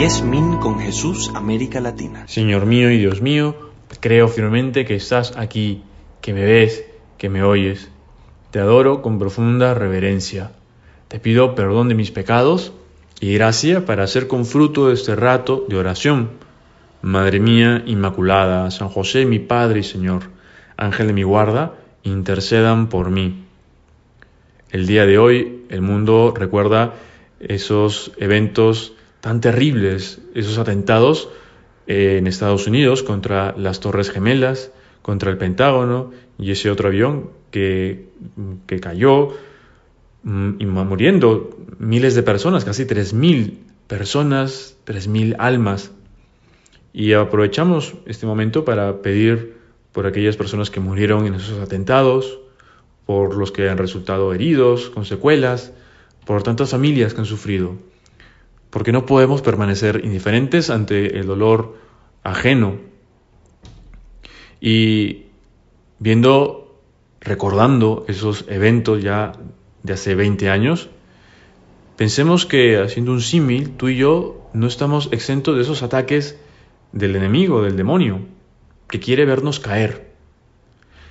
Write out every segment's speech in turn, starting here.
Yes-Min con Jesús, América Latina. Señor mío y Dios mío, creo firmemente que estás aquí, que me ves, que me oyes. Te adoro con profunda reverencia. Te pido perdón de mis pecados y gracia para hacer con fruto de este rato de oración. Madre mía Inmaculada, San José mi Padre y Señor, Ángel de mi guarda, intercedan por mí. El día de hoy el mundo recuerda esos eventos tan terribles, esos atentados en Estados Unidos contra las Torres Gemelas, contra el Pentágono y ese otro avión que cayó, y muriendo miles de personas, casi 3.000 personas, 3.000 almas. Y aprovechamos este momento para pedir por aquellas personas que murieron en esos atentados, por los que han resultado heridos, con secuelas, por tantas familias que han sufrido. Porque no podemos permanecer indiferentes ante el dolor ajeno. Y recordando esos eventos ya de hace 20 años, pensemos que, haciendo un símil, tú y yo no estamos exentos de esos ataques del enemigo, del demonio, que quiere vernos caer,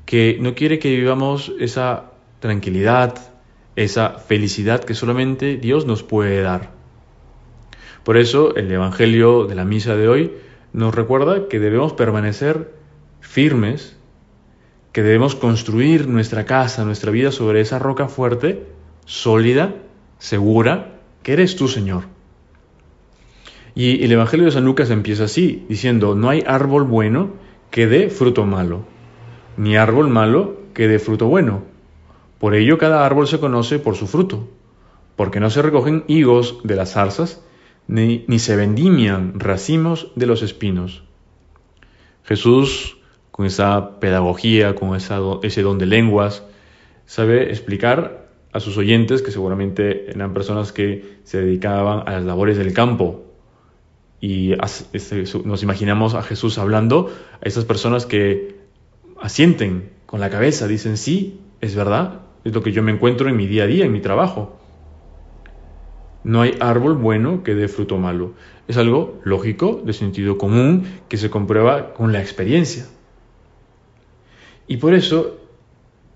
que no quiere que vivamos esa tranquilidad, esa felicidad que solamente Dios nos puede dar. Por eso el Evangelio de la misa de hoy nos recuerda que debemos permanecer firmes, que debemos construir nuestra casa, nuestra vida sobre esa roca fuerte, sólida, segura, que eres tú, Señor. Y el Evangelio de San Lucas empieza así, diciendo: no hay árbol bueno que dé fruto malo, ni árbol malo que dé fruto bueno. Por ello cada árbol se conoce por su fruto, porque no se recogen higos de las zarzas, ni se vendimian racimos de los espinos. Jesús, con esa pedagogía, con ese don de lenguas, sabe explicar a sus oyentes, que seguramente eran personas que se dedicaban a las labores del campo, y nos imaginamos a Jesús hablando a esas personas que asienten con la cabeza, dicen: sí, es verdad, es lo que yo me encuentro en mi día a día, en mi trabajo. No hay árbol bueno que dé fruto malo. Es algo lógico, de sentido común, que se comprueba con la experiencia. Y por eso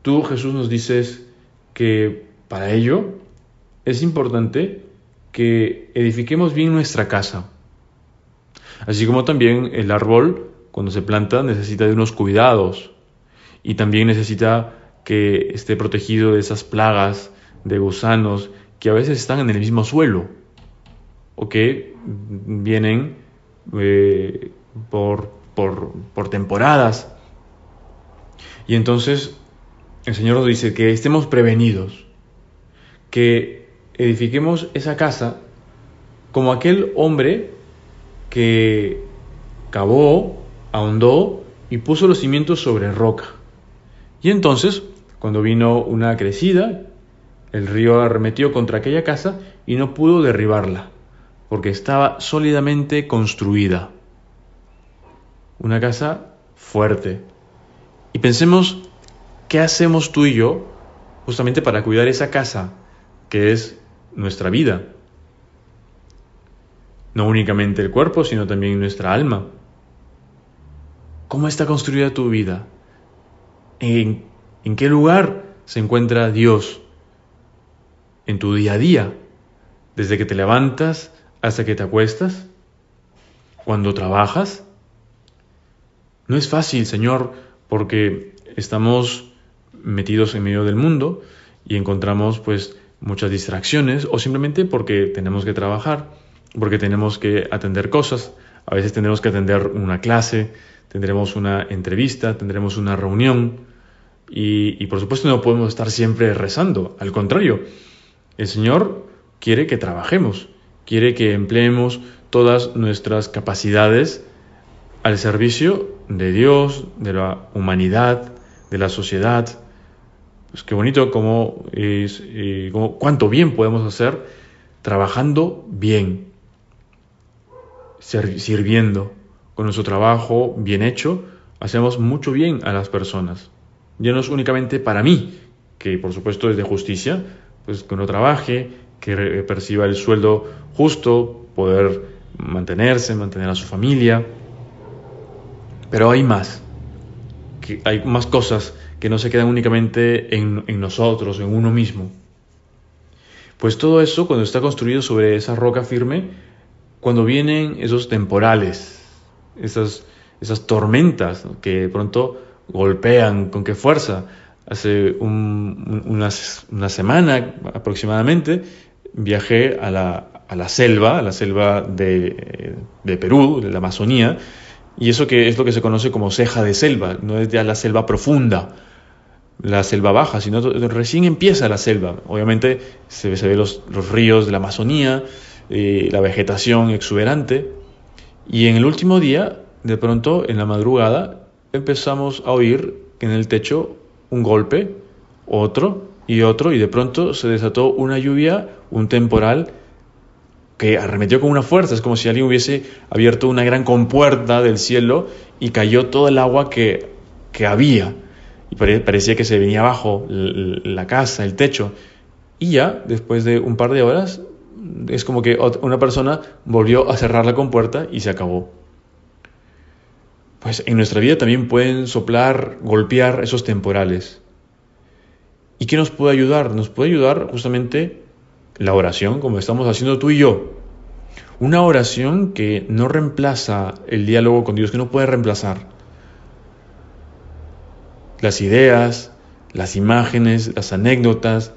tú, Jesús, nos dices que para ello es importante que edifiquemos bien nuestra casa. Así como también el árbol, cuando se planta, necesita de unos cuidados y también necesita que esté protegido de esas plagas de gusanos que a veces están en el mismo suelo o que vienen por temporadas. Y entonces el Señor nos dice que estemos prevenidos, que edifiquemos esa casa como aquel hombre que cavó, ahondó y puso los cimientos sobre roca. Y entonces, cuando vino una crecida, el río arremetió contra aquella casa y no pudo derribarla, porque estaba sólidamente construida. Una casa fuerte. Y pensemos, ¿qué hacemos tú y yo justamente para cuidar esa casa que es nuestra vida? No únicamente el cuerpo, sino también nuestra alma. ¿Cómo está construida tu vida? ¿En qué lugar se encuentra Dios en tu día a día? Desde que te levantas hasta que te acuestas, cuando trabajas. No es fácil, Señor, porque estamos metidos en medio del mundo y encontramos muchas distracciones, o simplemente porque tenemos que trabajar, porque tenemos que atender cosas. A veces tendremos que atender una clase, tendremos una entrevista, tendremos una reunión y por supuesto no podemos estar siempre rezando. Al contrario, el Señor quiere que trabajemos, quiere que empleemos todas nuestras capacidades al servicio de Dios, de la humanidad, de la sociedad. Pues qué bonito cuánto bien podemos hacer trabajando bien, sirviendo. Con nuestro trabajo bien hecho, hacemos mucho bien a las personas. Ya no es únicamente para mí, que por supuesto es de justicia, pues que uno trabaje, que perciba el sueldo justo, poder mantener a su familia. Pero hay más, hay más cosas que no se quedan únicamente en nosotros, en uno mismo. Pues todo eso, cuando está construido sobre esa roca firme, cuando vienen esos temporales, esas tormentas, ¿no?, que de pronto golpean, ¿con qué fuerza? Hace una semana aproximadamente viajé a la selva de Perú, de la Amazonía, y eso que es lo que se conoce como ceja de selva, no es ya la selva profunda, la selva baja, sino recién empieza la selva. Obviamente se ve los ríos de la Amazonía, la vegetación exuberante, y en el último día, de pronto, en la madrugada, empezamos a oír en el techo un golpe, otro, y de pronto se desató una lluvia, un temporal, que arremetió con una fuerza. Es como si alguien hubiese abierto una gran compuerta del cielo y cayó todo el agua que había. Y parecía que se venía abajo la casa, el techo. Y ya, después de un par de horas, es como que una persona volvió a cerrar la compuerta y se acabó. Pues en nuestra vida también pueden soplar, golpear esos temporales. ¿Y qué nos puede ayudar? Nos puede ayudar justamente la oración, como estamos haciendo tú y yo. Una oración que no reemplaza el diálogo con Dios, que no puede reemplazar. Las ideas, las imágenes, las anécdotas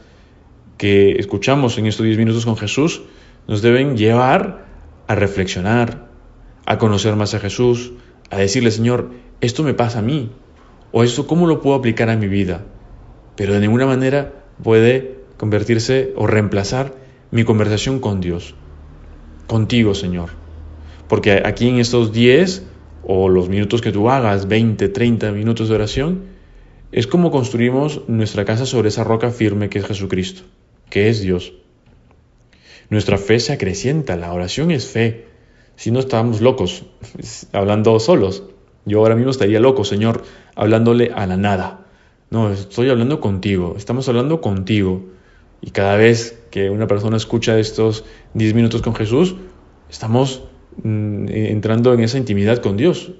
que escuchamos en estos 10 minutos con Jesús nos deben llevar a reflexionar, a conocer más a Jesús, a decirle: Señor, esto me pasa a mí, o esto cómo lo puedo aplicar a mi vida. Pero de ninguna manera puede convertirse o reemplazar mi conversación con Dios, contigo, Señor. Porque aquí en estos 10 o los minutos que tú hagas, 20, 30 minutos de oración, es como construimos nuestra casa sobre esa roca firme que es Jesucristo, que es Dios. Nuestra fe se acrecienta, la oración es fe. Si no, estábamos locos, hablando solos. Yo ahora mismo estaría loco, Señor, hablándole a la nada. No, estoy hablando contigo, estamos hablando contigo. Y cada vez que una persona escucha estos 10 minutos con Jesús, estamos entrando en esa intimidad con Dios,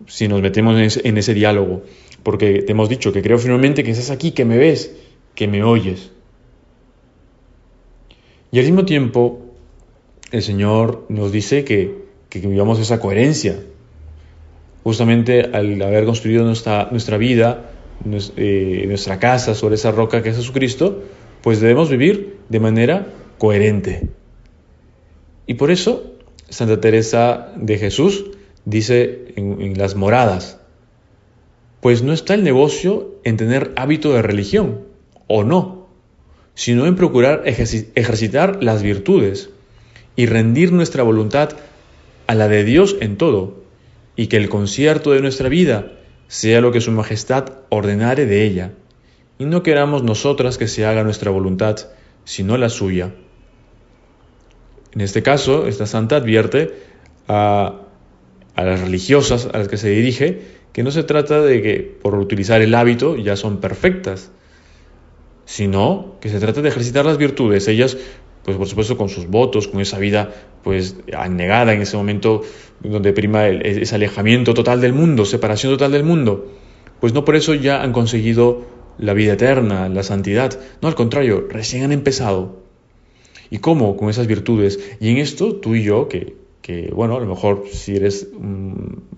si nos metemos en ese diálogo. Porque te hemos dicho que creo firmemente que estás aquí, que me ves, que me oyes. Y al mismo tiempo, el Señor nos dice que vivamos esa coherencia. Justamente al haber construido nuestra vida, nuestra casa sobre esa roca que es Jesucristo, pues debemos vivir de manera coherente. Y por eso Santa Teresa de Jesús dice en las moradas: pues no está el negocio en tener hábito de religión, o no, sino en procurar ejercitar las virtudes y rendir nuestra voluntad a la de Dios en todo, y que el concierto de nuestra vida sea lo que su majestad ordenare de ella, y no queramos nosotras que se haga nuestra voluntad, sino la suya. En este caso, esta santa advierte a las religiosas a las que se dirige que no se trata de que por utilizar el hábito ya son perfectas, sino que se trata de ejercitar las virtudes. Ellas, pues por supuesto con sus votos, con esa vida pues anegada en ese momento donde prima ese alejamiento total del mundo, separación total del mundo, pues no por eso ya han conseguido la vida eterna, la santidad. No, al contrario, recién han empezado. ¿Y cómo? Con esas virtudes. Y en esto tú y yo, que bueno, a lo mejor si eres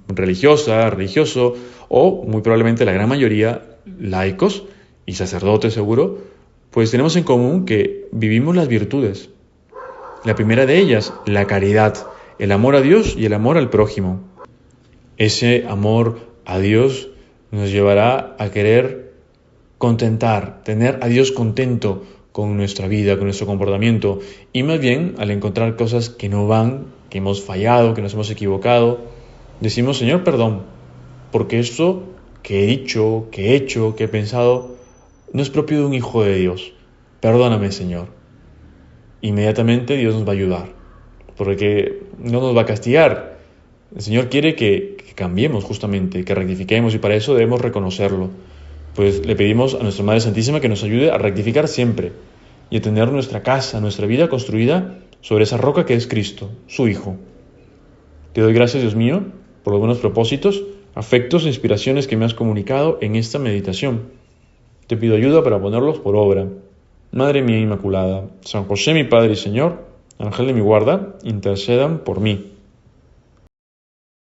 religiosa, religioso, o muy probablemente la gran mayoría laicos y sacerdotes seguro, pues tenemos en común que vivimos las virtudes. La primera de ellas, la caridad, el amor a Dios y el amor al prójimo. Ese amor a Dios nos llevará a querer contentar, tener a Dios contento con nuestra vida, con nuestro comportamiento, y más bien al encontrar cosas que no van, que hemos fallado, que nos hemos equivocado, decimos: Señor, perdón, porque esto que he dicho, que he hecho, que he pensado, no es propio de un hijo de Dios. Perdóname, Señor. Inmediatamente Dios nos va a ayudar, porque no nos va a castigar. El Señor quiere que cambiemos justamente, que rectifiquemos, y para eso debemos reconocerlo. Pues le pedimos a nuestra Madre Santísima que nos ayude a rectificar siempre y a tener nuestra casa, nuestra vida construida sobre esa roca que es Cristo, su Hijo. Te doy gracias, Dios mío, por los buenos propósitos, afectos e inspiraciones que me has comunicado en esta meditación. Te pido ayuda para ponerlos por obra. Madre mía Inmaculada, San José mi Padre y Señor, Ángel de mi guarda, intercedan por mí.